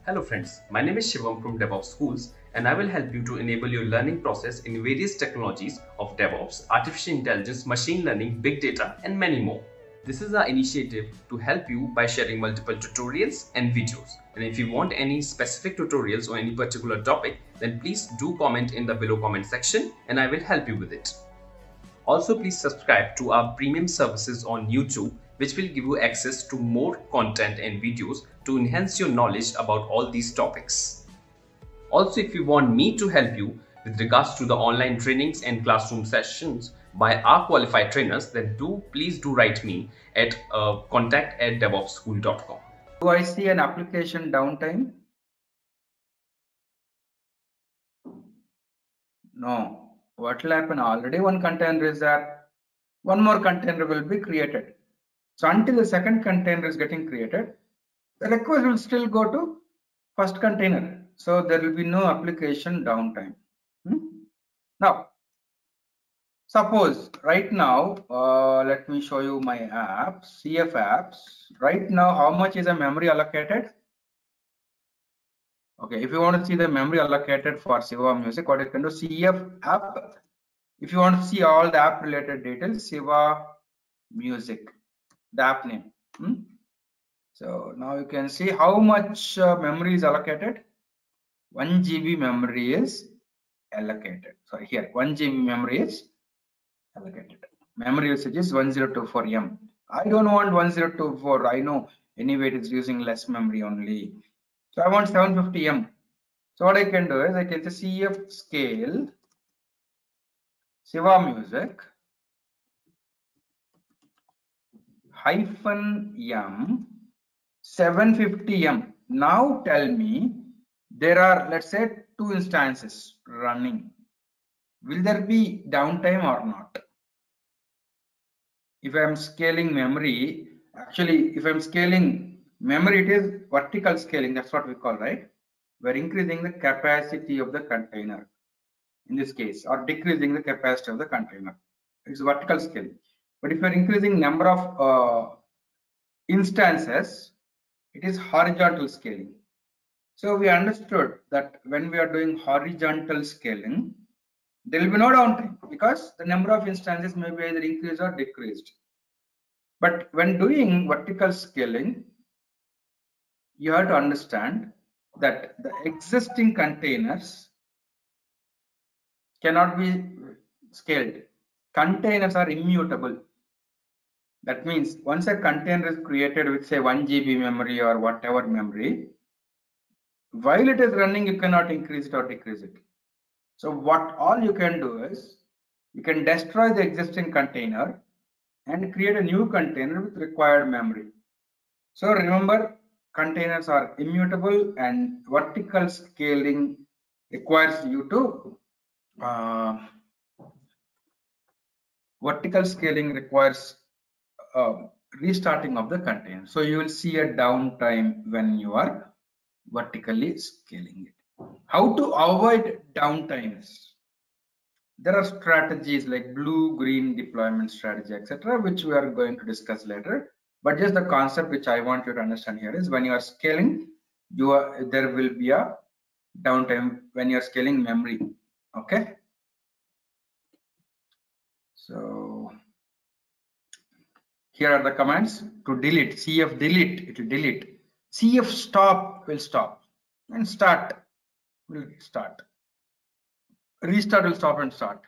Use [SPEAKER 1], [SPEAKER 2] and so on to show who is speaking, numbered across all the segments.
[SPEAKER 1] Hello friends, my name is Shivam from DevOps Schools and I will help you to enable your learning process in various technologies of DevOps, artificial intelligence, machine learning, big data and many more. This is our initiative to help you by sharing multiple tutorials and videos. And if you want any specific tutorials or any particular topic, then please do comment in the below comment section and I will help you with it. Also, please subscribe to our premium services on YouTube, which will give you access to more content and videos to enhance your knowledge about all these topics. Also, if you want me to help you with regards to the online trainings and classroom sessions by our qualified trainers, then please do write me at contact@devopsschool.com.
[SPEAKER 2] Do I see an application downtime? No. What will happen? Already one container is there. One more container will be created. So until the second container is getting created, the request will still go to first container. So there will be no application downtime. Now, suppose right now, let me show you my apps, CF apps. Right now, how much is the memory allocated? Okay, if you want to see the memory allocated for Siva Music, what you can do, CF app. If you want to see all the app related details, Siva Music, the app name. So now you can see how much memory is allocated. 1 GB memory is allocated. So here 1 GB memory is allocated. Memory usage is 1024 M. I don't want 1024. I know anyway it is using less memory only. So I want 750 M. So what I can do is I can say CF scale Siva Music -M 750 M. Now tell me there are, let's say, 2 instances running. Will there be downtime or not? If I am scaling memory, actually, if I'm scaling memory, it is vertical scaling. That's what we call, right? We're increasing the capacity of the container in this case, or decreasing the capacity of the container. It's vertical scaling. But if you're increasing number of instances, it is horizontal scaling. So we understood that when we are doing horizontal scaling, there will be no downtime because the number of instances may be either increased or decreased. But when doing vertical scaling, you have to understand that the existing containers cannot be scaled. Containers are immutable. That means once a container is created with say 1 GB memory or whatever memory, while it is running, you cannot increase it or decrease it. So what all you can do is you can destroy the existing container and create a new container with required memory. So remember, containers are immutable and vertical scaling requires you to restarting of the container. So you will see a downtime when you are vertically scaling it. How to avoid downtimes? There are strategies like blue, green deployment strategy, etc., which we are going to discuss later. But just the concept which I want you to understand here is when you are scaling, there will be a downtime when you are scaling memory. Okay. So here are the commands to delete. CF delete, it will delete. CF stop will stop, and start will start. Restart will stop and start.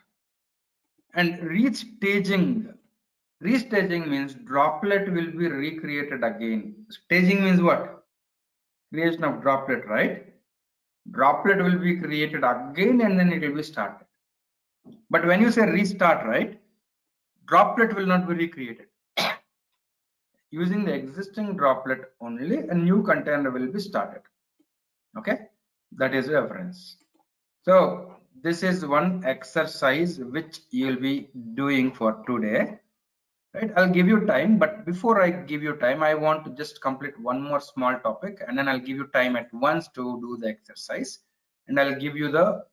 [SPEAKER 2] And restaging means droplet will be recreated again. Staging means what? Creation of droplet, right? Droplet will be created again and then it will be started. But when you say restart, right, droplet will not be recreated. Using the existing droplet only, a new container will be started. Okay, that is reference. So this is one exercise which you will be doing for today. Right, I'll give you time, but before I give you time, I want to just complete one more small topic, and then I'll give you time at once to do the exercise, and I'll give you the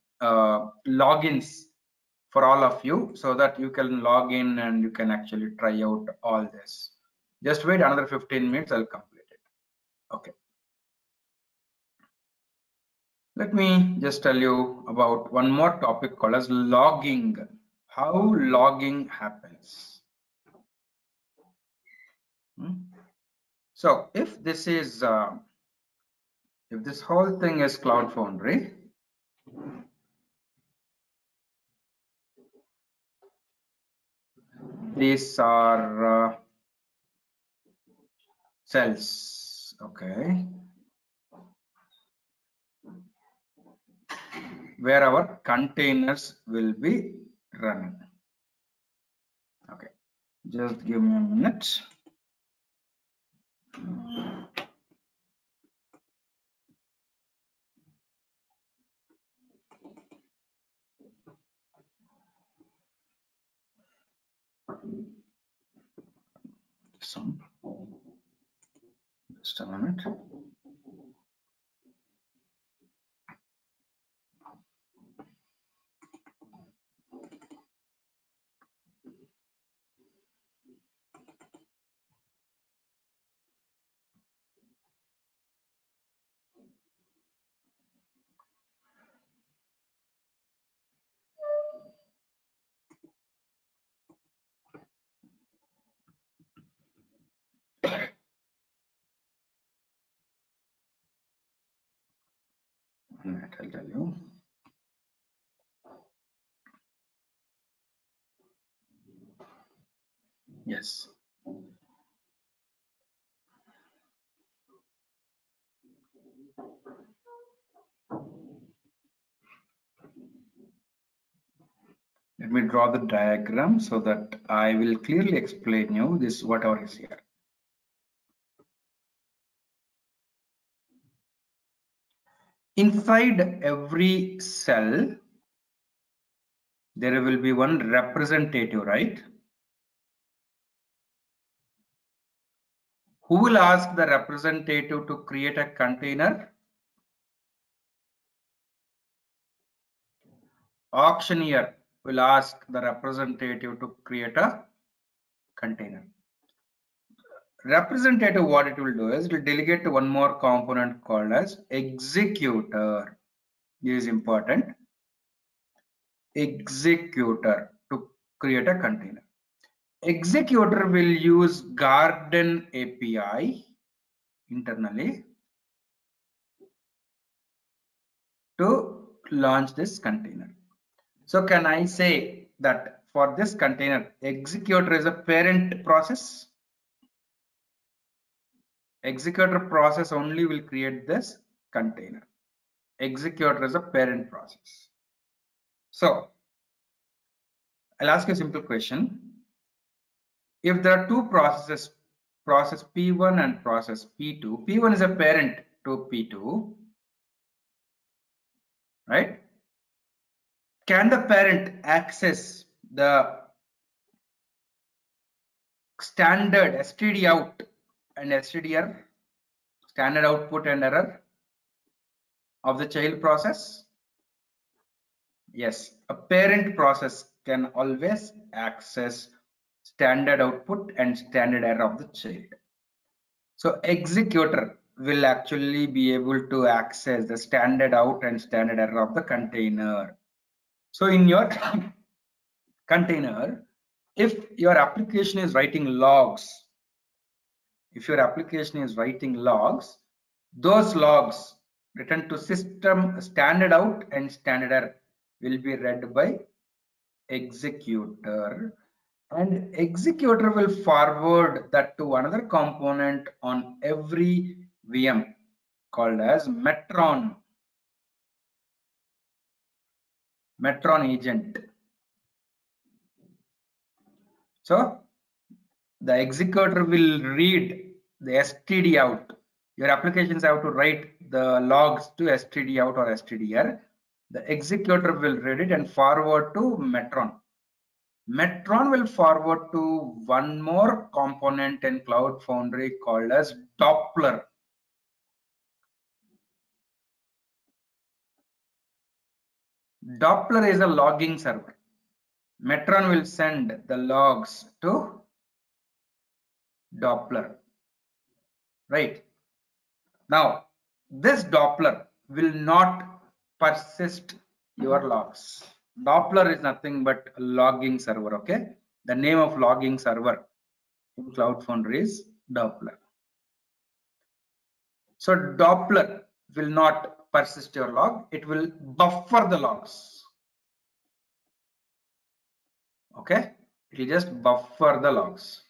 [SPEAKER 2] logins for all of you so that you can log in and you can actually try out all this. Just wait another 15 minutes, I'll complete it. Okay. Let me just tell you about one more topic called as logging. How logging happens. So if this is if this whole thing is Cloud Foundry, these are cells, okay, where our containers will be running. Okay, just give me a minute. Just a minute. I'll tell you. Yes. Let me draw the diagram so that I will clearly explain you this whatever is here. Inside every cell, there will be one representative, right? Who will ask the representative to create a container? Auctioneer will ask the representative to create a container. Representative, what it will do is it will delegate to one more component called as executor. This is important. Executor to create a container. Executor will use Garden API internally to launch this container. So can I say that for this container, executor is a parent process? Executor process only will create this container. Executor is a parent process. So I'll ask you a simple question. If there are two processes, process P1 and process P2, P1 is a parent to P2, right? Can the parent access the standard std out and stdr, standard output and error of the child process? Yes, a parent process can always access standard output and standard error of the child. So executor will actually be able to access the standard out and standard error of the container. So in your container, if your application is writing logs, those logs written to system standard out and standard error will be read by executor, and executor will forward that to another component on every VM called as Metron agent. So the executor will read the std out. Your applications have to write the logs to std out or stdr. The executor will read it and forward to Metron. Metron will forward to one more component in Cloud Foundry called as Doppler. Doppler is a logging server. Metron will send the logs to Doppler. Right. Now, this Doppler will not persist your logs. Doppler is nothing but a logging server. Okay, the name of logging server in Cloud Foundry is Doppler. So Doppler will not persist your log, it will buffer the logs. Okay, it will just buffer the logs.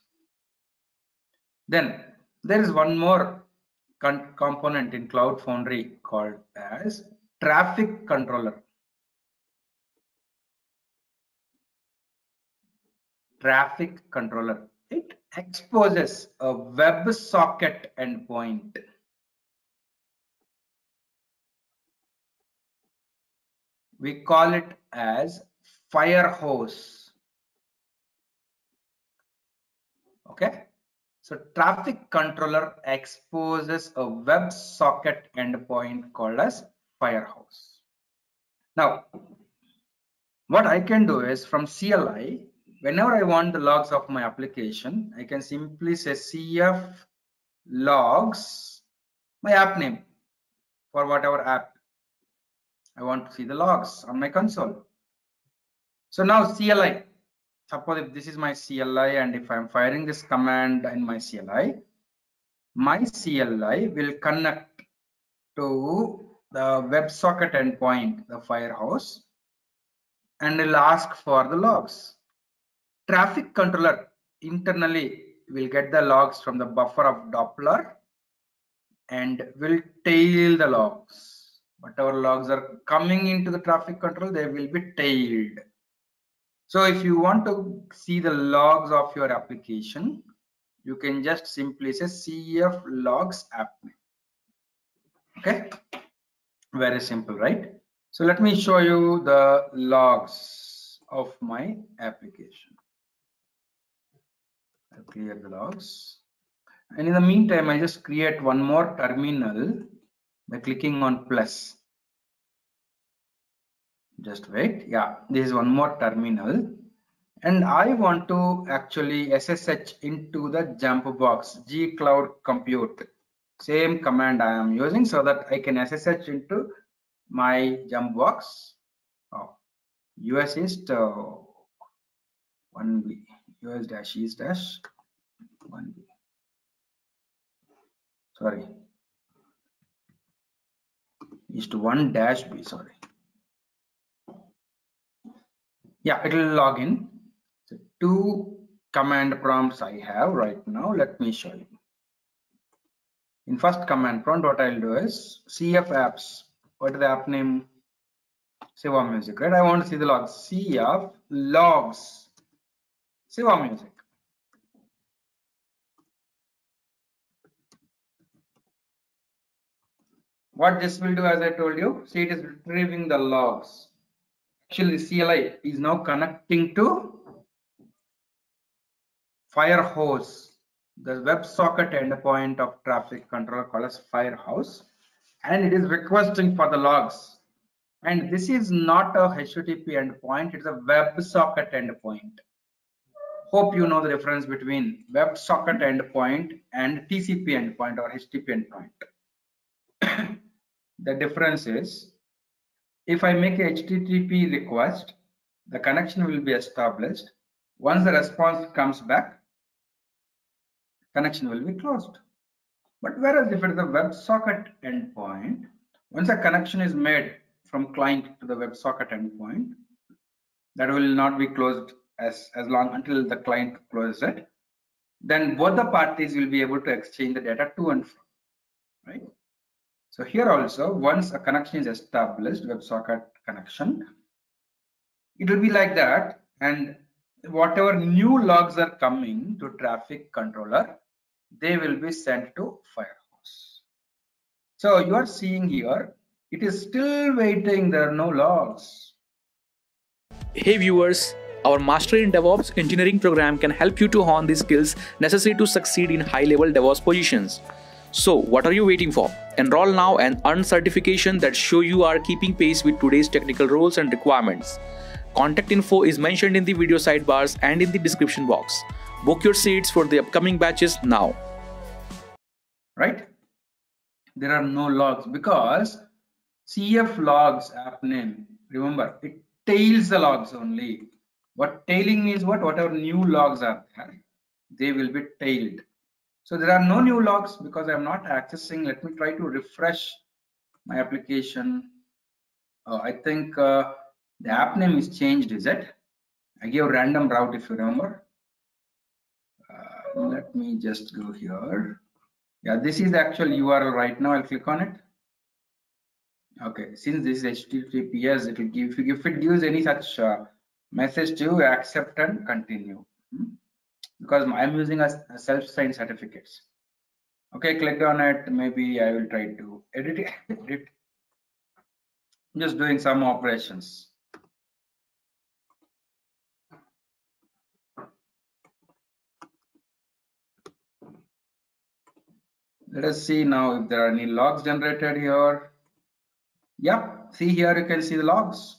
[SPEAKER 2] Then there is one more component in Cloud Foundry called as traffic controller. Traffic controller. It exposes a WebSocket endpoint. We call it as Firehose. Okay. So traffic controller exposes a WebSocket endpoint called as Firehose. Now, what I can do is from CLI, whenever I want the logs of my application, I can simply say CF logs, my app name for whatever app I want to see the logs on my console. So now CLI, suppose if this is my CLI and if I'm firing this command in my CLI will connect to the WebSocket endpoint, the Firehose, and will ask for the logs. Traffic controller internally will get the logs from the buffer of Doppler and will tail the logs. Whatever logs are coming into the traffic control, they will be tailed. So if you want to see the logs of your application, you can just simply say CF logs app name. Okay, very simple, right? So let me show you the logs of my application. I'll clear the logs, and in the meantime I just create one more terminal by clicking on plus. Just wait. Yeah, this is one more terminal, and I want to actually SSH into the jump box gcloud compute, same command I am using, so that I can SSH into my jump box. US East 1B, US dash East dash 1B. Sorry, East 1 dash B. Sorry. Yeah, it will log in. So 2 command prompts I have right now. Let me show you. In first command prompt, what I'll do is CF apps. What is the app name? Siva Music, right? I want to see the logs. CF logs Siva Music. What this will do, as I told you, see, it is retrieving the logs. Actually, CLI is now connecting to Firehose, the WebSocket endpoint of traffic controller called as Firehose, and it is requesting for the logs. And this is not a HTTP endpoint, it's a WebSocket endpoint. Hope you know the difference between WebSocket endpoint and TCP endpoint or HTTP endpoint. The difference is, if I make a HTTP request, the connection will be established. Once the response comes back, connection will be closed. But whereas if it is a WebSocket endpoint, once a connection is made from client to the WebSocket endpoint, that will not be closed as long until the client closes it. Then both the parties will be able to exchange the data to and from, right? So here also, once a connection is established, WebSocket connection, it will be like that, and whatever new logs are coming to traffic controller, they will be sent to Firehose. So you are seeing here, it is still waiting, there are no logs.
[SPEAKER 3] Hey viewers, our Master in DevOps engineering program can help you to hone the skills necessary to succeed in high-level DevOps positions. So what are you waiting for? Enroll now and earn certification that show you are keeping pace with today's technical roles and requirements. Contact info is mentioned in the video sidebars and in the description box. Book your seats for the upcoming batches now.
[SPEAKER 2] Right? There are no logs because CF logs app name. Remember, it tails the logs only. What tailing means what? Whatever new logs are there, they will be tailed. So there are no new logs because I'm not accessing. Let me try to refresh my application. I think the app name is changed, is it? I gave random route if you remember. Let me just go here. Yeah, this is the actual URL right now. I'll click on it. Okay, since this is HTTPS, it will give, if it gives any such message to accept and continue. Because I'm using a self-signed certificates. Okay, click on it. Maybe I will try to edit it. Edit. I'm just doing some operations. Let us see now if there are any logs generated here. Yep, see here you can see the logs.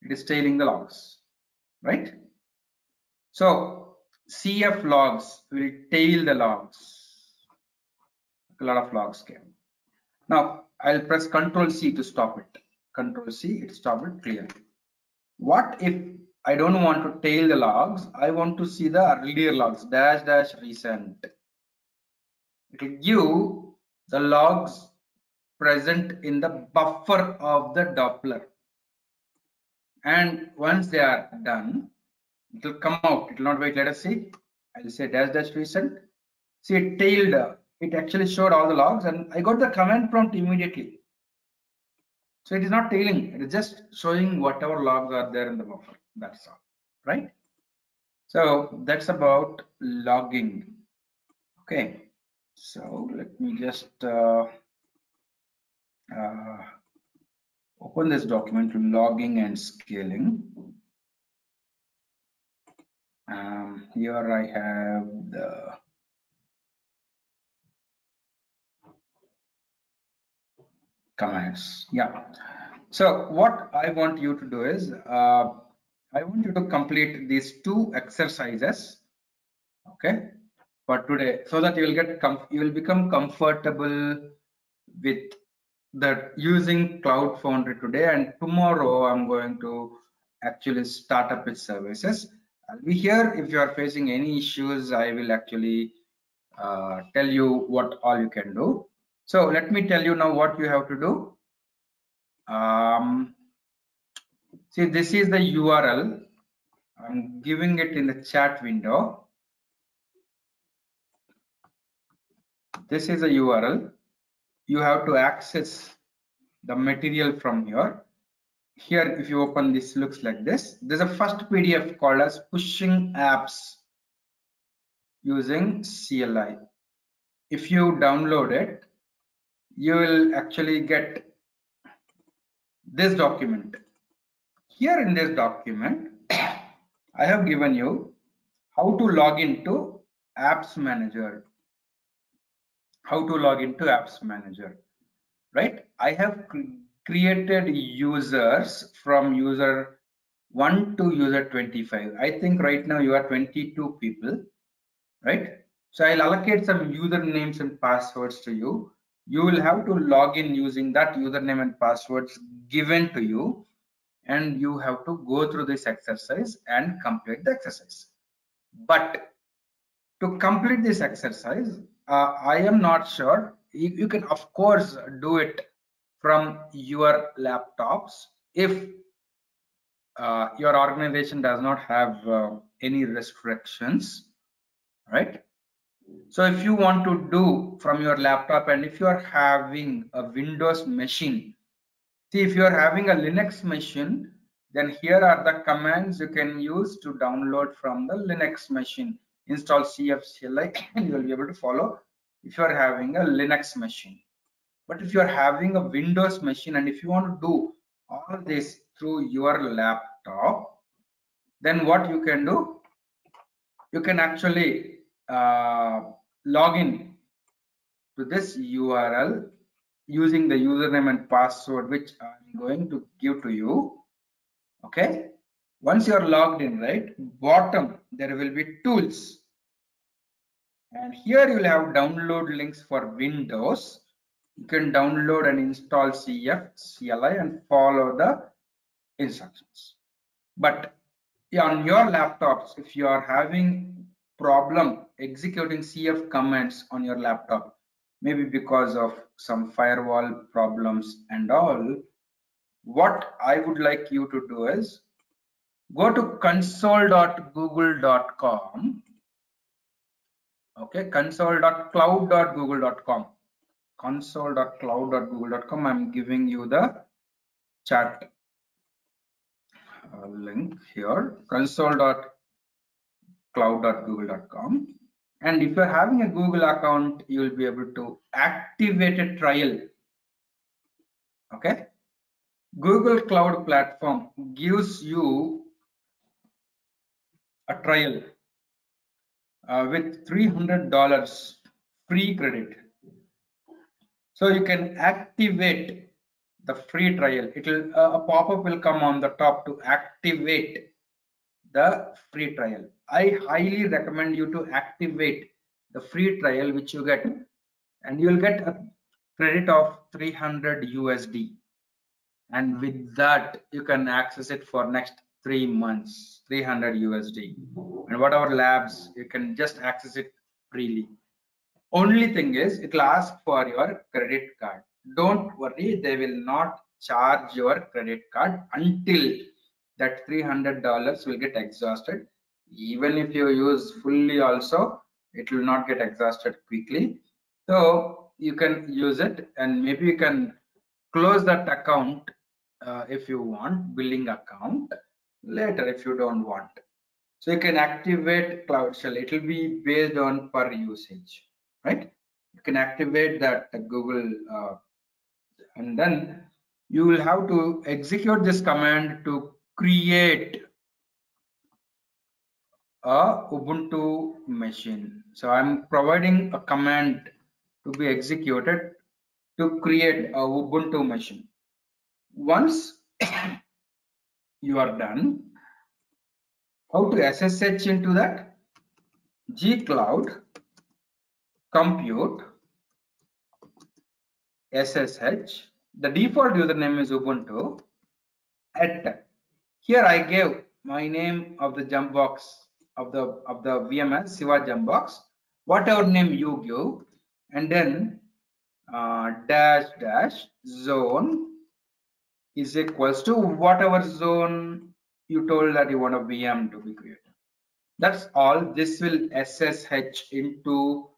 [SPEAKER 2] It is tailing the logs, right? So CF logs will tail the logs. A lot of logs came. Now I'll press Ctrl C to stop it. Ctrl C, it stopped it clearly. What if I don't want to tail the logs? I want to see the earlier logs, -- recent. It will give the logs present in the buffer of the Doppler. And once they are done, it will come out. It will not wait. Let us see. I'll say -- recent. See, it tailed. It actually showed all the logs, and I got the command prompt immediately. So it is not tailing. It is just showing whatever logs are there in the buffer. That's all, right? So that's about logging. Okay. So let me just open this document to logging and scaling. Here I have the commands. Yeah. So what I want you to do is I want you to complete these 2 exercises. Okay. For today, so that you will become comfortable with that using Cloud Foundry today, and tomorrow I'm going to actually start up with services. I'll be here. If you are facing any issues, I will actually tell you what all you can do. So let me tell you now what you have to do. See, this is the URL. I'm giving it in the chat window. This is a URL. You have to access the material from here. Here, if you open this, looks like this. There's a first PDF called as Pushing Apps using CLI. If you download it, you will actually get this document. Here in this document, I have given you how to log into Apps Manager. How to log into Apps Manager, right? I have created users from user 1 to user 25. I think right now you are 22 people, right? So I'll allocate some usernames and passwords to you. You will have to log in using that username and passwords given to you, and you have to go through this exercise and complete the exercise. But to complete this exercise, I am not sure. You can of course do it from your laptops if your organization does not have any restrictions, right? So if you want to do from your laptop, and if you are having a Windows machine, see, if you are having a Linux machine, then here are the commands you can use to download from the Linux machine. Install CFCLI and you will be able to follow if you are having a Linux machine. But if you are having a Windows machine and if you want to do all this through your laptop, then what you can do, you can actually log in to this URL using the username and password which I'm going to give to you. Okay, once you are logged in, right, bottom there will be tools, and here you will have download links for Windows. You can download and install CF, CLI and follow the instructions. But on your laptops, if you are having problem executing CF commands on your laptop, maybe because of some firewall problems and all, what I would like you to do is go to console.google.com. Okay, console.cloud.google.com. console.cloud.google.com. I'm giving you the chat link here, console.cloud.google.com. And if you're having a Google account, you will be able to activate a trial. Okay, Google Cloud Platform gives you a trial with $300 free credit. So you can activate the free trial. It will a pop-up will come on the top to activate the free trial. I highly recommend you to activate the free trial, which you get, and you will get a credit of 300 USD. And with that, you can access it for next 3 months, 300 USD. And whatever labs, you can just access it freely. Only thing is, it will ask for your credit card. Don't worry, they will not charge your credit card until that $300 will get exhausted. Even if you use fully also, it will not get exhausted quickly. So you can use it, and maybe you can close that account if you want, billing account later if you don't want. So you can activate Cloud Shell. It will be based on per usage, right? You can activate that Google and then you will have to execute this command to create a Ubuntu machine. So I'm providing a command to be executed to create a Ubuntu machine. Once you are done, how to SSH into that? gcloud compute SSH. The default username is Ubuntu. Here I gave my name of the jump box of the VMS Siva jump box, whatever name you give, and then dash zone is equals to whatever zone you told that you want a VM to be created. That's all. This will SSH into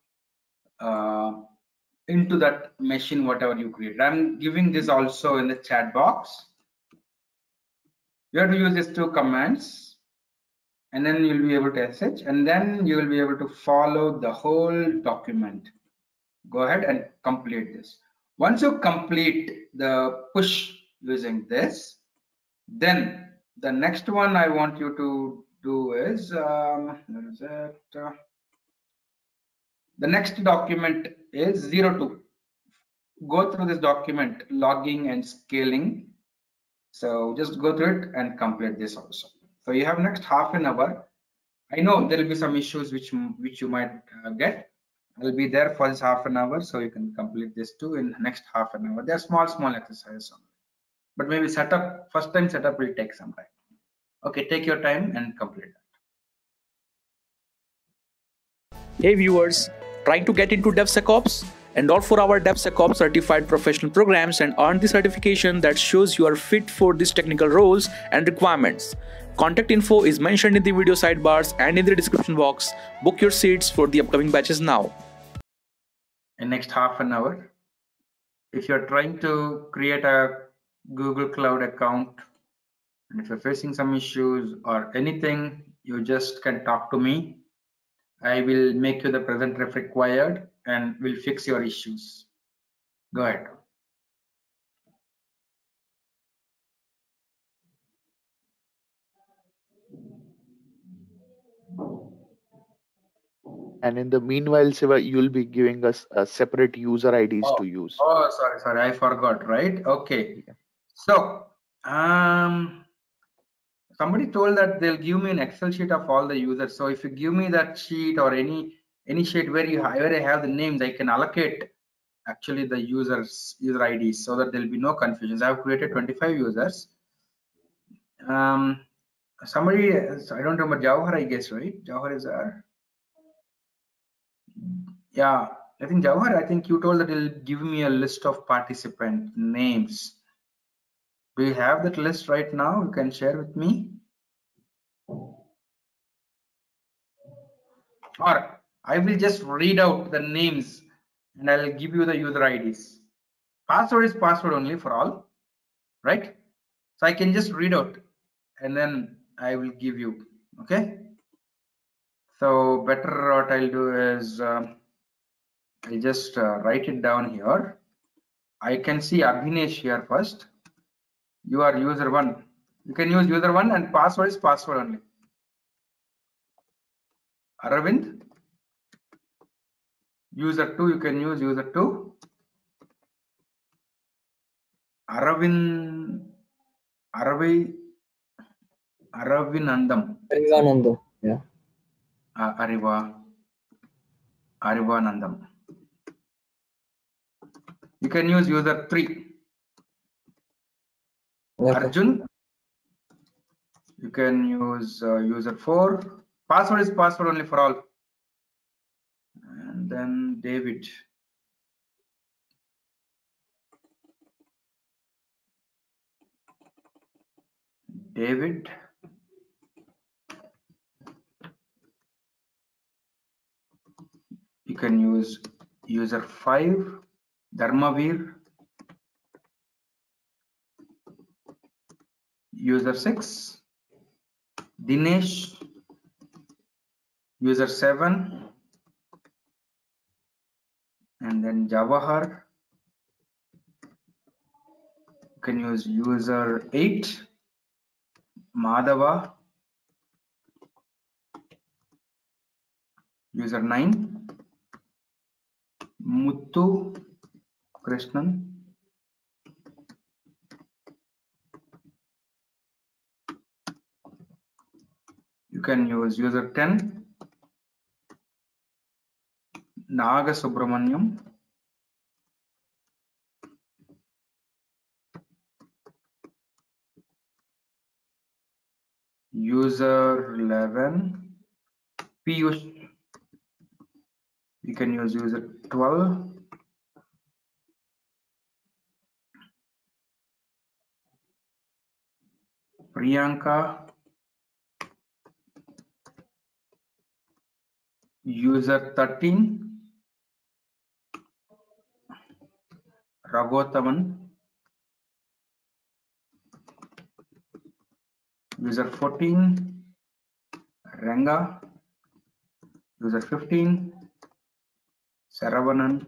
[SPEAKER 2] that machine, whatever you create. I'm giving this also in the chat box. You have to use these two commands, and then you'll be able to SSH, and then you will be able to follow the whole document. Go ahead and complete this. Once you complete the push using this, then the next one I want you to do is the next document is 02. Go through this document, logging and scaling. So just go through it and complete this also. So you have next half an hour. I know there will be some issues which you might get. I'll be there for this half an hour, so you can complete this too in the next half an hour. They're small exercises only, but maybe first time setup will take some time. Okay, take your time and complete that.
[SPEAKER 3] Hey viewers, trying to get into DevSecOps? Enroll for our DevSecOps certified professional programs and earn the certification that shows you are fit for these technical roles and requirements. Contact info is mentioned in the video sidebars and in the description box. Book your seats for the upcoming batches now.
[SPEAKER 2] In next half an hour, if you're trying to create a Google Cloud account, and if you're facing some issues or anything, you just can talk to me. I will make you the presenter if required and will fix your issues. Go ahead.
[SPEAKER 4] And in the meanwhile, Siva, you'll be giving us separate user IDs to use.
[SPEAKER 2] Oh, sorry, I forgot, right? Okay. Yeah. So, somebody told that they'll give me an Excel sheet of all the users. So if you give me that sheet or any sheet where I have the names, I can allocate actually the user IDs, so that there will be no confusions. I have created 25 users. Somebody, I don't remember, Jawhar, I guess, right? Jawhar is there. Yeah, I think Jawhar, I think you told that it'll give me a list of participant names. Do you have that list right now? You can share with me. Or I will just read out the names and I'll give you the user IDs. Password is password only for all, right? So I can just read out and then I will give you, okay? So better what I'll do is I'll just write it down here. I can see Abhinesh here first. You are user 1. You can use user 1 and password is password only. Aravind, user 2, you can use user 2. Aravinandam.
[SPEAKER 5] Arivanandam, yeah.
[SPEAKER 2] Arivanandam. You can use user 3.
[SPEAKER 5] Okay.
[SPEAKER 2] Arjun, you can use user 4. Password is password only for all. And then David. David. You can use user 5. Dharmavir. User 6. Dinesh. User 7. And then Jawahar. You can use user 8. Madhava. User 9. Muthu Krishnan. You can use user 10. Naga Subramanyam. User 11. Piyush. You can use user 12. Priyanka. User 13. Raghotaman. User 14. Ranga. User 15. Saravanan.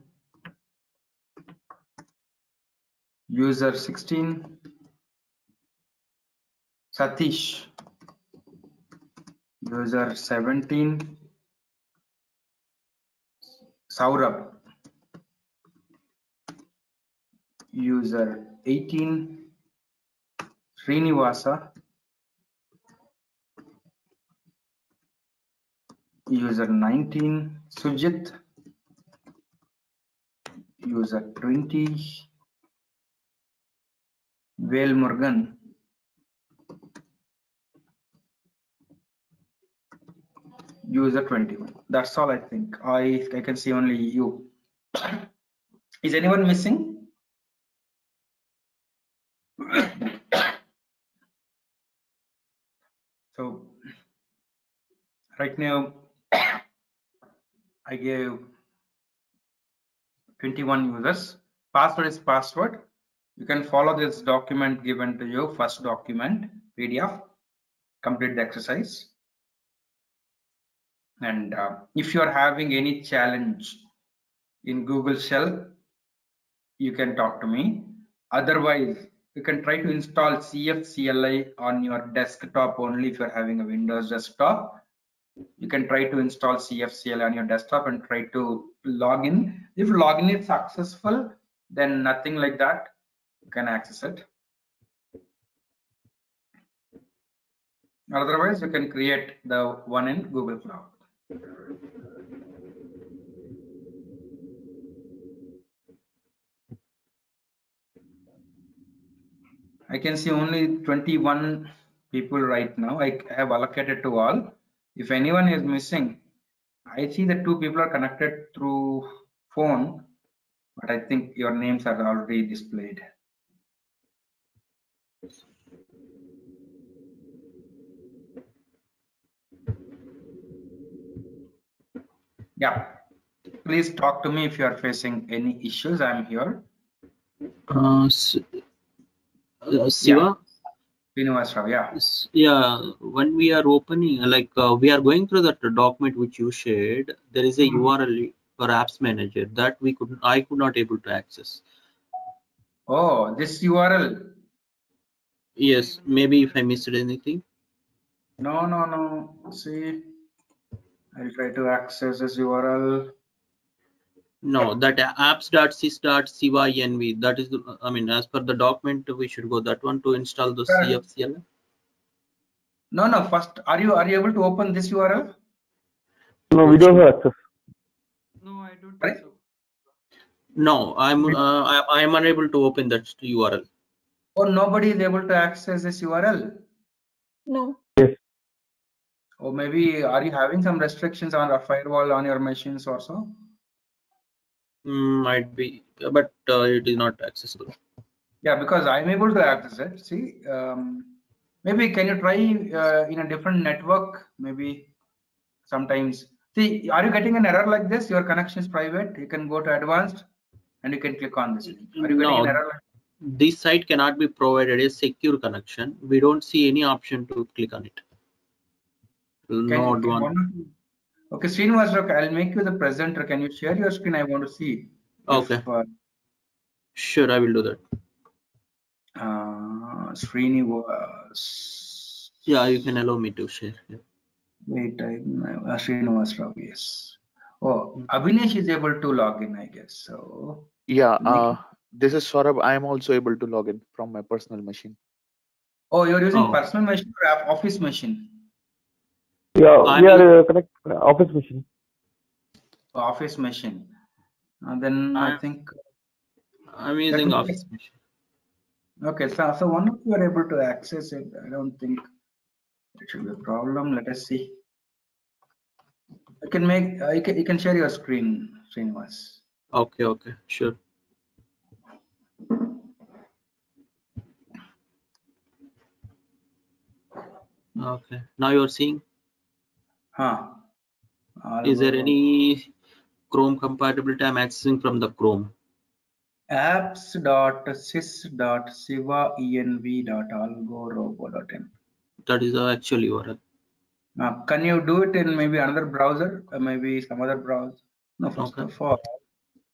[SPEAKER 2] User 16. Satish. User 17. Saurabh. User 18. Srinivasa. User 19. Sujit. User 20. Vel Morgan. User 21. That's all I think. I can see only you. Is anyone missing? So right now I gave 21 users. Password is password. You can follow this document given to you, first document, PDF, complete the exercise. And if you are having any challenge in Google Shell, you can talk to me. Otherwise, you can try to install CFCLI on your desktop only. If you're having a Windows desktop, you can try to install CFCLI on your desktop and try to log in. If login is successful, then nothing like that, you can access it. Otherwise, you can create the one in Google Cloud. I can see only 21 people right now. I have allocated to all. If anyone is missing, I see that 2 people are connected through phone, but I think your names are already displayed. Yeah, please talk to me if you are facing any issues. I'm here.
[SPEAKER 5] Siva?
[SPEAKER 2] Srinivas Rao, yeah.
[SPEAKER 5] Yeah, when we are opening, like we are going through that document which you shared, there is a URL for Apps Manager that I could not able to access.
[SPEAKER 2] Oh, this URL.
[SPEAKER 5] Yes, maybe if I missed anything.
[SPEAKER 2] No. See, I'll try to access this URL.
[SPEAKER 5] No, that apps.sys.siva.env, that is the, I mean, as per the document, we should go that one to install the CFCL.
[SPEAKER 2] No. First, are you able to open this URL?
[SPEAKER 6] No, we don't have access.
[SPEAKER 2] No, I don't think so.
[SPEAKER 5] No, I'm unable to open that URL.
[SPEAKER 2] Oh, nobody is able to access this URL?
[SPEAKER 7] No.
[SPEAKER 6] Yes.
[SPEAKER 2] Or maybe are you having some restrictions on a firewall on your machines or so?
[SPEAKER 5] Might be, but it is not accessible.
[SPEAKER 2] Yeah, because I'm able to access it. See, maybe can you try in a different network? Maybe sometimes. See, are you getting an error like this? Your connection is private. You can go to advanced and you can click on this link. Are you getting an error like
[SPEAKER 5] this site cannot be provided a secure connection. We don't see any option to click on it.
[SPEAKER 2] Okay, Srinivas, I'll make you the presenter. Can you share your screen? I want to see.
[SPEAKER 5] Okay. Sure, I will do that.
[SPEAKER 2] Srinivas.
[SPEAKER 5] Yeah, you can allow me to share. Yeah.
[SPEAKER 2] Wait, Srinivas Rao, yes. Oh, Abhinesh is able to log in, I guess. So
[SPEAKER 4] yeah, this is Saurabh. I am also able to log in from my personal machine.
[SPEAKER 2] Oh, you're using personal machine or office machine?
[SPEAKER 6] Yeah, we are connect office machine.
[SPEAKER 2] Office machine. Then I think
[SPEAKER 5] I'm using office machine.
[SPEAKER 2] Okay, so one of you are able to access it. I don't think it should be a problem. Let us see. You can share your screen, Srinivas.
[SPEAKER 5] Okay, sure. Okay, now you're seeing. Is there any Chrome compatibility? I'm accessing from the Chrome.
[SPEAKER 2] apps.sys.siva.env.algorobo.in.
[SPEAKER 5] That is the actual URL.
[SPEAKER 2] Can you do it in maybe another browser or maybe some other browser? No, first of all.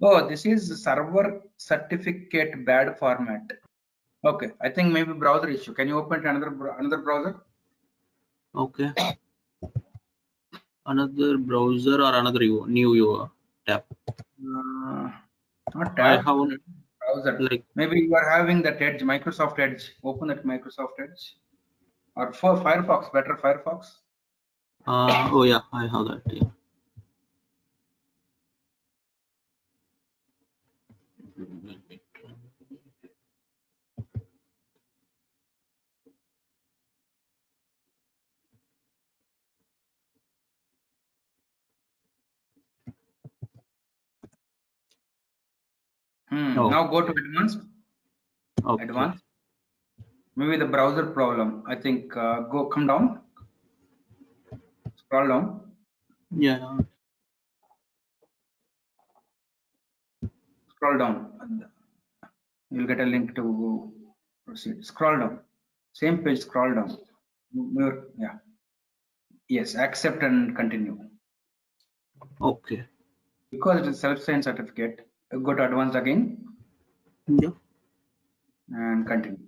[SPEAKER 2] Oh, this is server certificate bad format. Okay, I think maybe browser issue. Can you open another browser?
[SPEAKER 5] Okay. Another browser or another new URL tab?
[SPEAKER 2] Not tab. Browser. Like maybe you are having that Edge, Microsoft Edge. Open that Microsoft Edge. Or for Firefox, better Firefox.
[SPEAKER 5] Oh yeah, I have that. Yeah.
[SPEAKER 2] Now go to advanced.
[SPEAKER 5] Okay.
[SPEAKER 2] Advanced. Maybe the browser problem. I think come down. Scroll down.
[SPEAKER 5] Yeah.
[SPEAKER 2] Scroll down. You'll get a link to proceed. Scroll down. Same page. Scroll down. Yeah. Yes. Accept and continue.
[SPEAKER 5] Okay.
[SPEAKER 2] Because it is self-signed certificate. Go to advanced again.
[SPEAKER 5] Yeah.
[SPEAKER 2] And continue.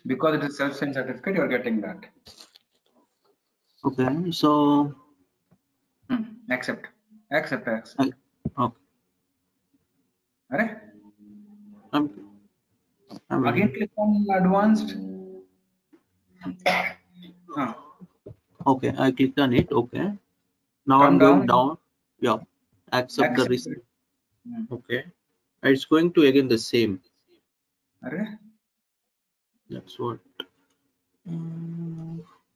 [SPEAKER 2] Because it is self-signed certificate, you are getting that.
[SPEAKER 5] Okay. So.
[SPEAKER 2] Accept.
[SPEAKER 5] Okay.
[SPEAKER 2] Alright.
[SPEAKER 5] Again,
[SPEAKER 2] click on advanced.
[SPEAKER 5] Okay, I clicked on it. Okay. Now I'm going down. Yeah. Accept the receipt. Okay. It's going to again the same.
[SPEAKER 2] Arre?
[SPEAKER 5] That's what.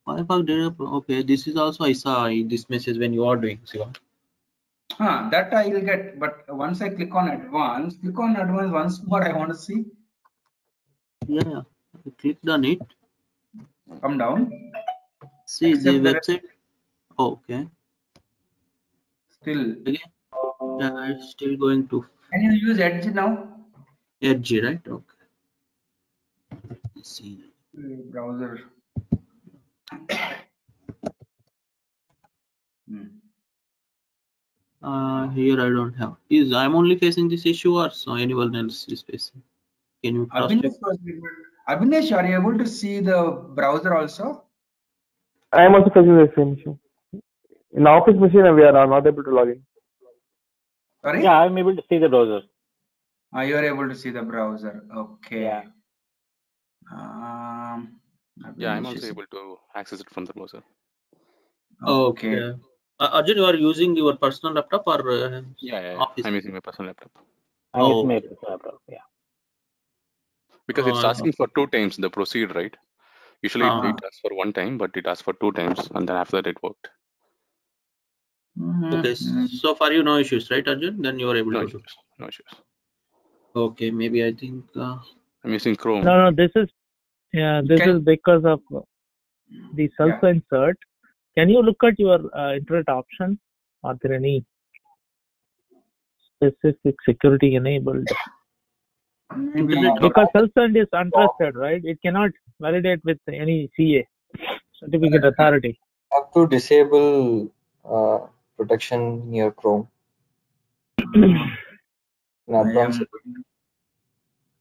[SPEAKER 5] Firebug data. Okay, this is also I saw this message when you are doing Siva.
[SPEAKER 2] That I will get, but once I click on advanced once more. I want to see.
[SPEAKER 5] Yeah, I clicked on it.
[SPEAKER 2] Come down.
[SPEAKER 5] See
[SPEAKER 2] Except
[SPEAKER 5] the
[SPEAKER 2] there is
[SPEAKER 5] website. Oh, okay.
[SPEAKER 2] still.
[SPEAKER 5] Again, yeah, it's still going to
[SPEAKER 2] Can you use Edge now?
[SPEAKER 5] Edge, right? Okay. Let's see.
[SPEAKER 2] Browser.
[SPEAKER 5] Here I don't have. Is I'm only facing this issue, or so anyone else is facing? Can you cross check?
[SPEAKER 2] Abhinesh, are you able to see the browser also?
[SPEAKER 6] I am also facing the same issue. In Office machine, we are not able to log in.
[SPEAKER 2] Sorry?
[SPEAKER 7] Yeah, I'm able to see the browser.
[SPEAKER 2] You are able to see the browser. Okay.
[SPEAKER 7] Yeah.
[SPEAKER 8] Yeah, I'm also able to access it from the browser.
[SPEAKER 5] Okay. Arjun, you are using your personal laptop or
[SPEAKER 8] Yeah.
[SPEAKER 5] office?
[SPEAKER 8] I'm using my personal laptop.
[SPEAKER 7] I'm using my personal laptop. Yeah.
[SPEAKER 8] Because it's asking for 2 times the proceed, right? Usually it asks for 1 time, but it asks for 2 times, and then after that it worked.
[SPEAKER 5] Okay, so far you no issues, right, Arjun? Then you are able to do.
[SPEAKER 8] No issues.
[SPEAKER 5] Okay, maybe I think
[SPEAKER 8] I'm using Chrome.
[SPEAKER 9] No, this is is because of the self-insert. Can you look at your internet option? Are there any specific security enabled? Because self-send is untrusted, right? It cannot validate with any CA, certificate authority.
[SPEAKER 10] Have to disable protection in your Chrome.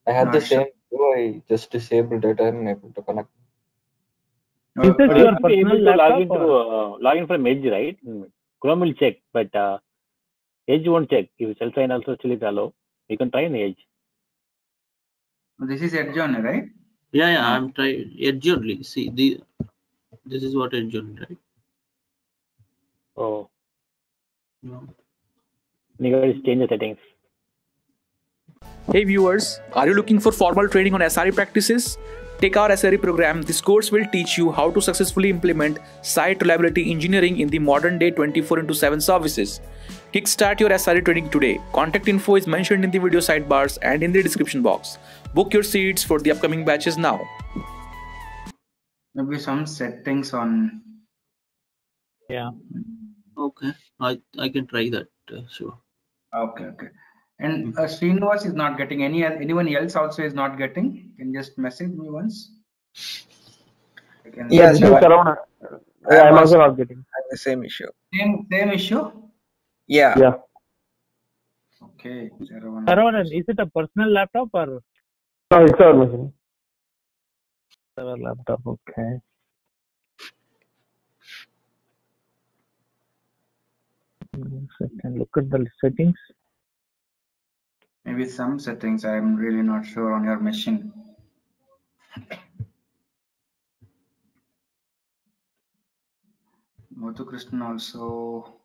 [SPEAKER 10] I had the same. I just disabled it and able to connect.
[SPEAKER 9] Is this your personal laptop?
[SPEAKER 7] Log in from Edge, right? Chrome will check, but Edge won't check. If self-sign also still is allow, you can try in Edge.
[SPEAKER 2] This is Edge only, right?
[SPEAKER 5] Yeah, I'm trying Edge only. See, this is what Edge only, right?
[SPEAKER 7] Oh.
[SPEAKER 5] No.
[SPEAKER 7] You guys change the settings.
[SPEAKER 3] Hey viewers, are you looking for formal training on SRE practices? Take our SRE program. This course will teach you how to successfully implement site reliability engineering in the modern day 24/7 services. Kickstart your SRE training today. Contact info is mentioned in the video sidebars and in the description box. Book your seats for the upcoming batches now.
[SPEAKER 2] Maybe some settings on.
[SPEAKER 9] Yeah.
[SPEAKER 5] Okay, I can try that. Sure.
[SPEAKER 2] Okay. And Srinivas is not getting anyone else also is not getting. Can just message me once.
[SPEAKER 6] Yes, I'm also not getting.
[SPEAKER 11] I have the same issue.
[SPEAKER 2] Same issue?
[SPEAKER 11] Yeah.
[SPEAKER 2] Okay.
[SPEAKER 9] Saravanan, is it a personal laptop or?
[SPEAKER 6] No, it's our machine.
[SPEAKER 9] Our laptop, okay. Look at the settings.
[SPEAKER 2] Maybe some settings I'm really not sure on your machine. Mothu Krishnan also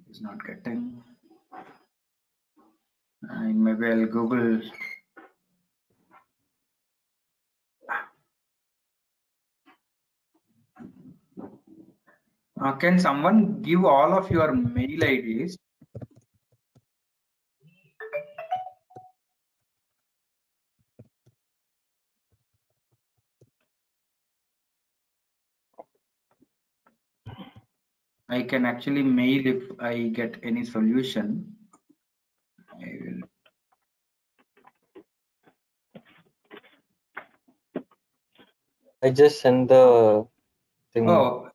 [SPEAKER 2] is not getting. Maybe I'll Google. Can someone give all of your mail IDs? I can actually mail if I get any solution. I will.
[SPEAKER 10] I just sent the thing.
[SPEAKER 2] Oh,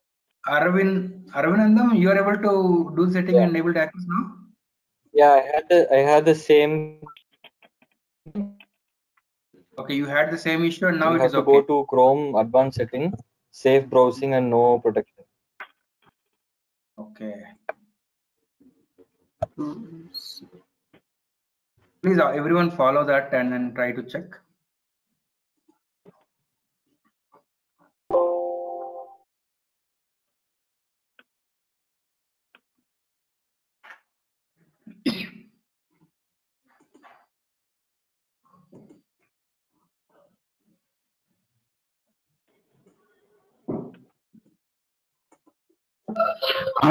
[SPEAKER 2] Arvinandam, you are able to do setting and able to access now?
[SPEAKER 10] Yeah, I had the same.
[SPEAKER 2] Okay, you had the same issue and now
[SPEAKER 10] you
[SPEAKER 2] it
[SPEAKER 10] have
[SPEAKER 2] is
[SPEAKER 10] to
[SPEAKER 2] okay.
[SPEAKER 10] go to Chrome advanced setting, safe browsing and no protection.
[SPEAKER 2] Okay. Please everyone follow that and then try to check.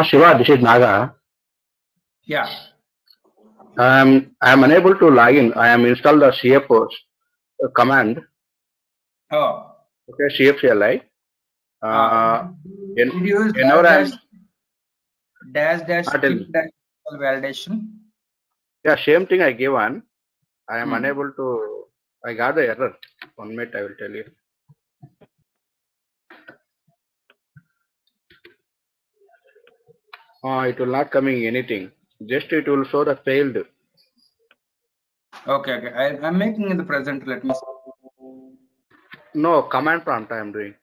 [SPEAKER 12] Shiva, this is Naga.
[SPEAKER 2] Yeah.
[SPEAKER 12] I am unable to log in. I am installed the CF command.
[SPEAKER 2] Oh.
[SPEAKER 12] Okay, CFCLI.
[SPEAKER 2] Did you use dash skip dash validation?
[SPEAKER 12] Yeah, same thing I gave one. I am unable to. I got the error. 1 minute, I will tell you. It will not coming anything. Just it will show the failed.
[SPEAKER 2] Okay. I'm making in the present. Let me see.
[SPEAKER 12] No, command prompt I am doing.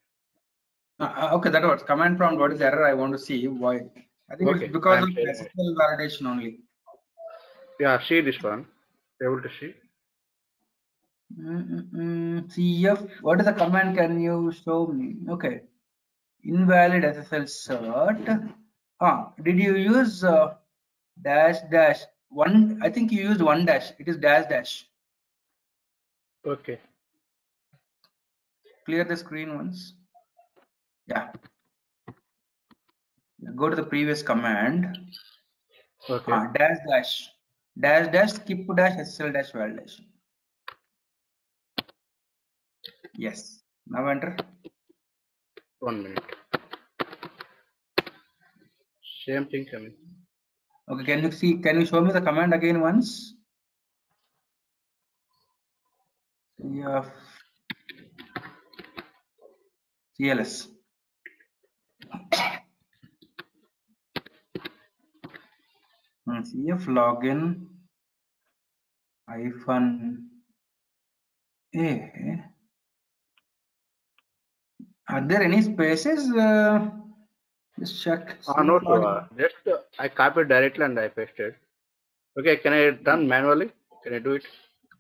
[SPEAKER 2] Okay, that was command prompt. What is the error? I want to see why. I think it's because of SSL validation only.
[SPEAKER 12] Yeah, see this one. Able to see.
[SPEAKER 2] CF. What is the command? Can you show me? Okay. Invalid SSL cert. Did you use dash one? I think you used one dash. It is dash.
[SPEAKER 12] Okay.
[SPEAKER 2] Clear the screen once. Yeah. Go to the previous command.
[SPEAKER 12] Okay.
[SPEAKER 2] Dash skip dash SSL dash validation. Yes. Now enter.
[SPEAKER 12] 1 minute. Same thing coming.
[SPEAKER 2] Okay, can you show me the command again once? CF CLS. CF login -a. Are there any spaces? Just check.
[SPEAKER 12] No, sir. Just I copied directly and I pasted. Okay, can I done manually? Can I do it?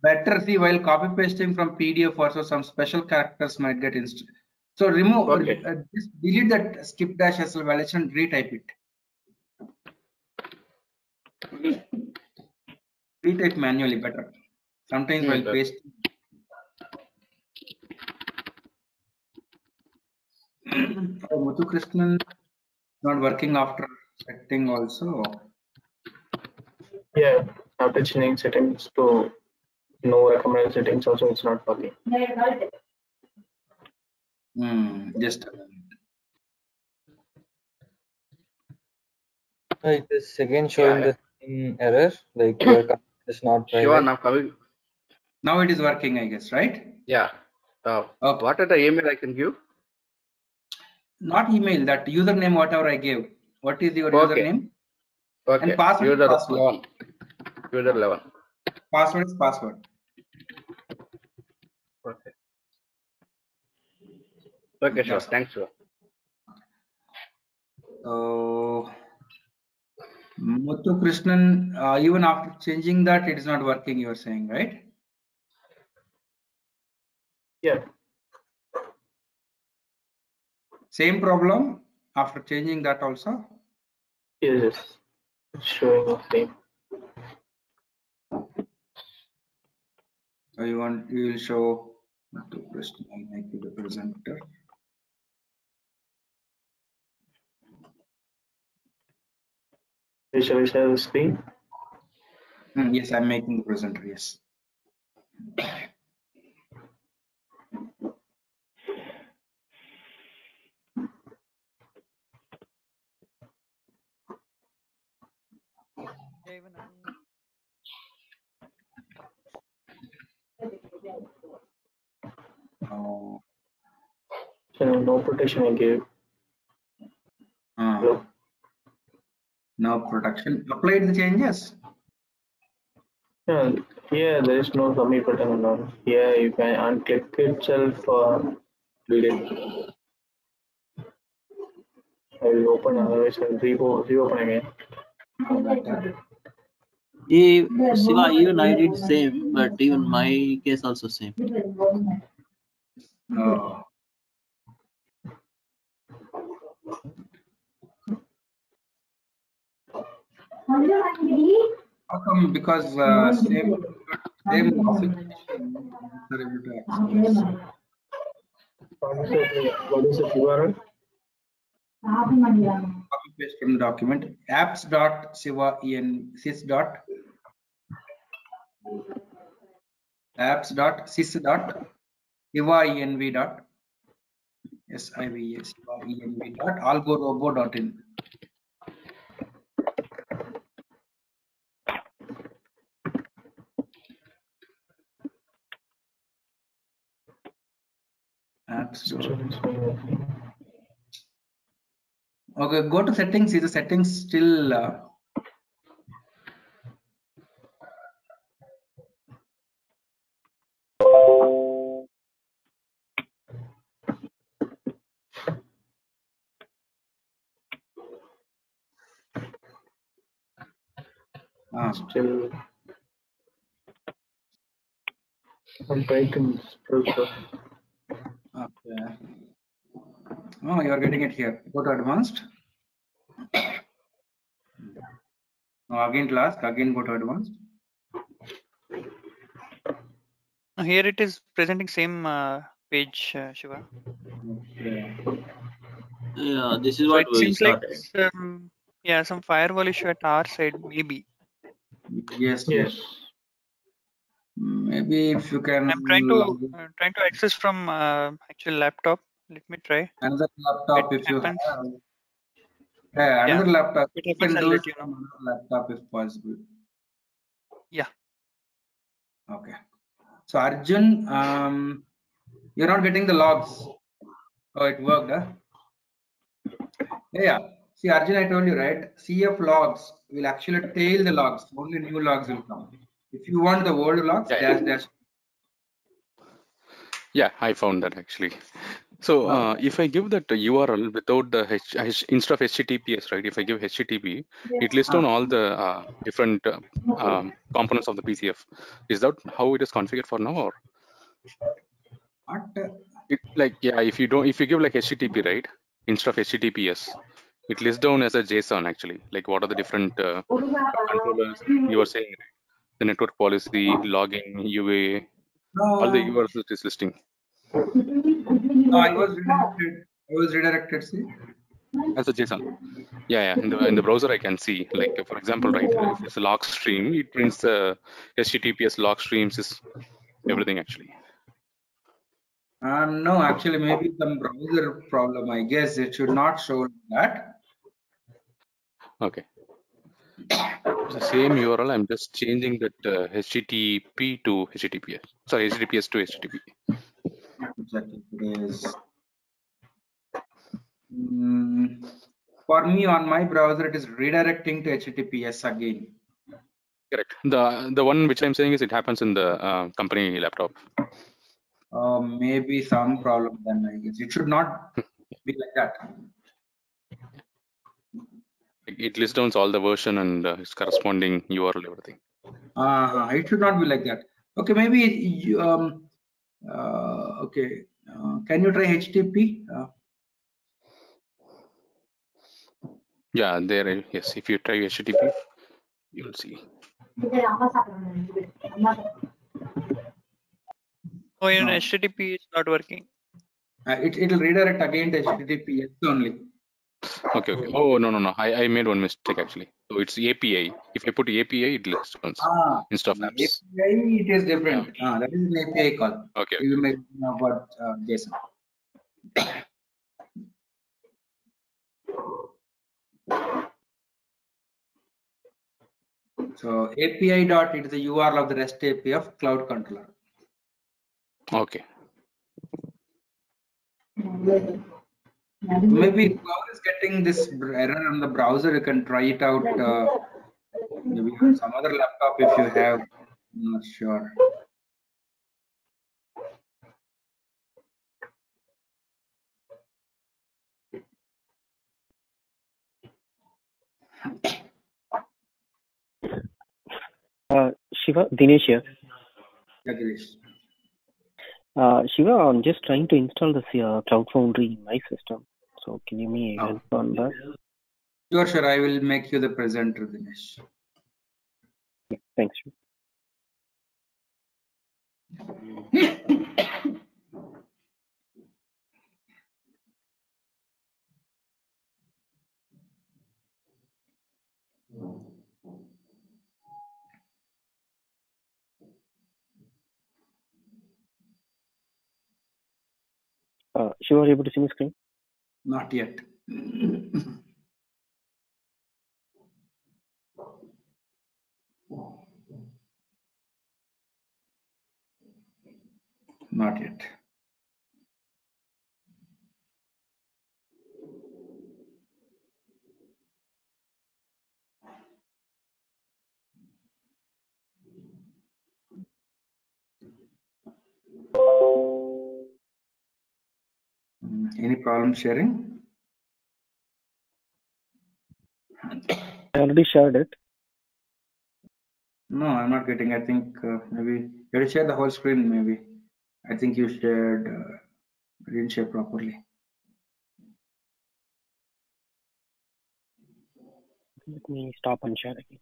[SPEAKER 2] Better see while copy pasting from PDF also some special characters might get installed. So remove, just delete that skip dash SSL validation and retype it. Retype manually better. Sometimes while pasting. Muthu Krishnan not working after setting also.
[SPEAKER 6] Yeah, after changing settings to no recommended settings also it's not working.
[SPEAKER 2] Just a
[SPEAKER 10] minute. It is again showing the same error, like your command is not private.
[SPEAKER 2] Now it is working, I guess, right?
[SPEAKER 12] Yeah. What are the email I can give?
[SPEAKER 2] Not email, that username whatever I gave. What is your username?
[SPEAKER 12] Okay.
[SPEAKER 2] And password.
[SPEAKER 12] User 11.
[SPEAKER 2] Password is password.
[SPEAKER 12] Okay. Okay, sure. Thanks, sir.
[SPEAKER 2] Muthu Krishnan, even after changing that, it is not working, you are saying, right?
[SPEAKER 6] Yeah.
[SPEAKER 2] Same problem after changing that also?
[SPEAKER 6] Yes. It's showing the same.
[SPEAKER 2] You will show Muthu Krishnan, I'll make you the presenter.
[SPEAKER 6] Shall we share the screen?
[SPEAKER 2] Yes, I'm making the presenter, yes.
[SPEAKER 6] So no protection I gave.
[SPEAKER 2] No protection. Applied the changes.
[SPEAKER 6] Yeah, here there is no submit button and all. Here you can unclick itself or delete. I will open, otherwise I will reopen again.
[SPEAKER 5] Shiva, even I did same, but even my case also same.
[SPEAKER 2] How come? Because same
[SPEAKER 6] What is the URL?
[SPEAKER 2] Copy paste from the document. apps.siva.algorobo.in. Okay, go to settings. Is the settings still
[SPEAKER 6] still? I'm trying to browser.
[SPEAKER 2] Okay. Oh, you are getting it here. Go to advanced. Now again last. Again go to advanced.
[SPEAKER 13] Here it is presenting same page, Shiva.
[SPEAKER 2] Okay.
[SPEAKER 5] Yeah, this is
[SPEAKER 13] So
[SPEAKER 5] what
[SPEAKER 13] it
[SPEAKER 5] we
[SPEAKER 13] seems like
[SPEAKER 5] started.
[SPEAKER 13] some firewall issue at our side, maybe.
[SPEAKER 2] Yes. Maybe if you can.
[SPEAKER 13] I'm trying to access from actual laptop. Let me try.
[SPEAKER 2] Another laptop
[SPEAKER 13] It
[SPEAKER 2] if you
[SPEAKER 13] happens.
[SPEAKER 2] have. Yeah, another laptop.
[SPEAKER 13] It
[SPEAKER 2] You
[SPEAKER 13] happens,
[SPEAKER 2] can
[SPEAKER 13] I'll
[SPEAKER 2] do
[SPEAKER 13] let you know.
[SPEAKER 2] another laptop if possible.
[SPEAKER 13] Yeah.
[SPEAKER 2] Okay. So Arjun, you're not getting the logs. Oh, it worked, huh? Yeah. See, Arjun, I told you, right? CF logs will actually tail the logs. Only new logs will come. If you want the old logs, dash.
[SPEAKER 8] Yeah, I found that actually. So if I give that URL without the instead of HTTPS, right? If I give HTTP, it lists down all the different components of the PCF. Is that how it is configured for now, or? It, like, yeah, if you give like HTTP, right, instead of HTTPS, it lists down as a JSON actually. Like what are the different controllers you were saying, right? The network policy, login, UA, all the URLs it is listing.
[SPEAKER 2] No, I was redirected. See.
[SPEAKER 8] As a JSON. Yeah. In the browser I can see, like for example, right, if it's a log stream, it prints the HTTPS log streams is everything actually.
[SPEAKER 2] No, actually, maybe some browser problem. I guess it should not show that.
[SPEAKER 8] Okay. The same URL, I'm just changing that HTTP to HTTPS. Sorry, HTTPS to HTTP.
[SPEAKER 2] Exactly. It is. For me, on my browser, it is redirecting to HTTPS again.
[SPEAKER 8] Correct. The one which I'm saying is it happens in the company laptop.
[SPEAKER 2] Maybe some problem then, I guess. It should not be like that.
[SPEAKER 8] It lists down all the version and its corresponding URL, everything.
[SPEAKER 2] It should not be like that. Okay, maybe you, okay. Can you try HTTP?
[SPEAKER 8] Yeah, there. Yes, if you try HTTP, you will see.
[SPEAKER 13] Oh, in HTTP it's not working.
[SPEAKER 2] It will redirect again to HTTPS only.
[SPEAKER 8] Okay. Oh no. I made one mistake actually. So it's API. If you put API, it lists instead of apps.
[SPEAKER 2] API, it is different. Yeah. That is an API call.
[SPEAKER 8] Okay.
[SPEAKER 2] We will make about JSON. So API dot, it is the URL of the REST API of Cloud Controller.
[SPEAKER 8] Okay.
[SPEAKER 2] Maybe if Cloud is getting this error on the browser, you can try it out. Maybe on some other laptop if you have. I'm not sure.
[SPEAKER 14] Shiva, Dinesh here. Shiva, I'm just trying to install this Cloud Foundry in my system. So can you give me help on that?
[SPEAKER 2] Sure. I will make you the presenter, Dinesh.
[SPEAKER 14] Yeah, thanks. Shiva, are you able to see my screen?
[SPEAKER 2] Not yet. Not yet. Any problem sharing?
[SPEAKER 14] I already shared it.
[SPEAKER 2] No, I'm not getting. I think maybe you have to share the whole screen. Maybe I think you shared. Didn't share properly.
[SPEAKER 14] Let me stop and share again.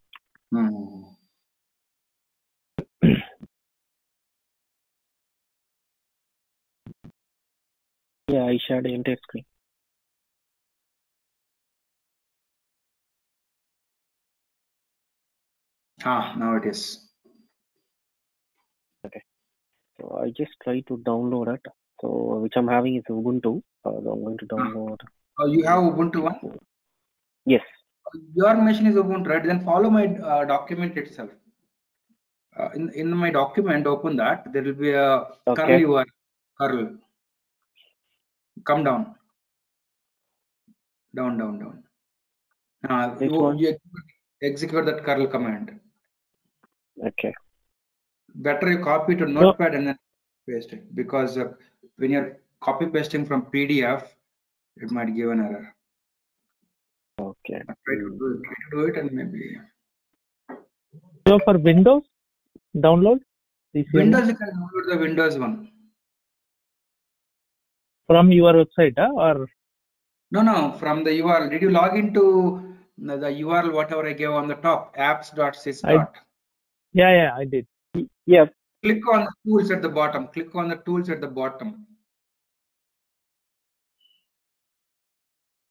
[SPEAKER 14] Yeah, I shared the entire screen.
[SPEAKER 2] Now it is.
[SPEAKER 14] Okay. So I just try to download it. So which I'm having is Ubuntu. So I'm going to download.
[SPEAKER 2] Oh, you have Ubuntu one?
[SPEAKER 14] Yes.
[SPEAKER 2] Your machine is Ubuntu, right? Then follow my document itself. In my document, open that. There will be a curl URL. Curl. Come down. Down. You execute that curl command.
[SPEAKER 14] Okay.
[SPEAKER 2] Better you copy to Notepad and then paste it, because when you're copy pasting from PDF, it might give an error.
[SPEAKER 14] Okay.
[SPEAKER 2] Try to do it and maybe.
[SPEAKER 9] So for Windows, download?
[SPEAKER 2] Windows, you can download the Windows one.
[SPEAKER 9] From your website, or?
[SPEAKER 2] No, from the URL. Did you log into the URL, whatever I gave on the top, apps.sys.
[SPEAKER 9] Yeah, I did.
[SPEAKER 14] Yeah.
[SPEAKER 2] Click on the tools at the bottom. Click on the tools at the bottom.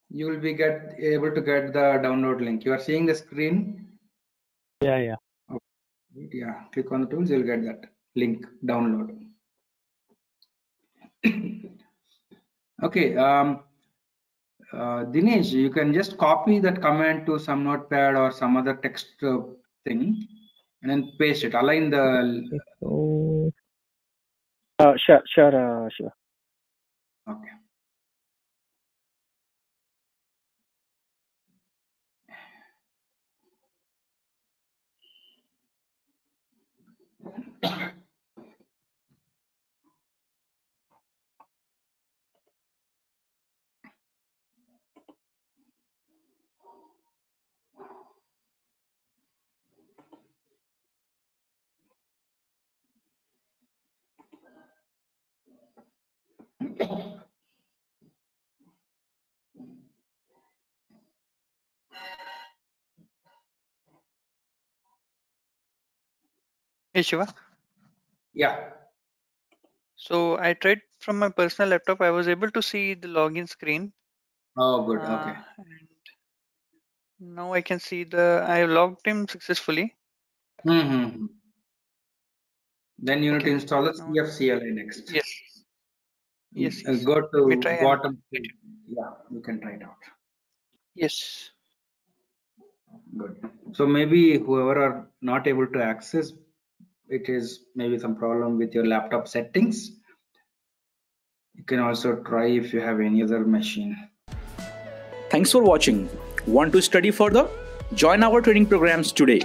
[SPEAKER 2] You will be able to get the download link. You are seeing the screen?
[SPEAKER 9] Yeah.
[SPEAKER 2] Okay. Yeah, click on the tools, you'll get that link, download. Okay, Dinesh, you can just copy that command to some notepad or some other text thing and then paste it. Align the.
[SPEAKER 14] Sure.
[SPEAKER 2] Okay.
[SPEAKER 13] Hey Shiva.
[SPEAKER 2] Yeah.
[SPEAKER 13] So I tried from my personal laptop. I was able to see the login screen.
[SPEAKER 2] Oh, good. Okay.
[SPEAKER 13] And now I can see I have logged in successfully.
[SPEAKER 2] Then you need to install the CFCLI next.
[SPEAKER 13] Yes.
[SPEAKER 2] Go to bottom. Yeah, you can try it out.
[SPEAKER 13] Yes.
[SPEAKER 2] Good. So maybe whoever are not able to access, it is maybe some problem with your laptop settings. You can also try if you have any other machine.
[SPEAKER 3] Thanks for watching. Want to study further? Join our training programs today.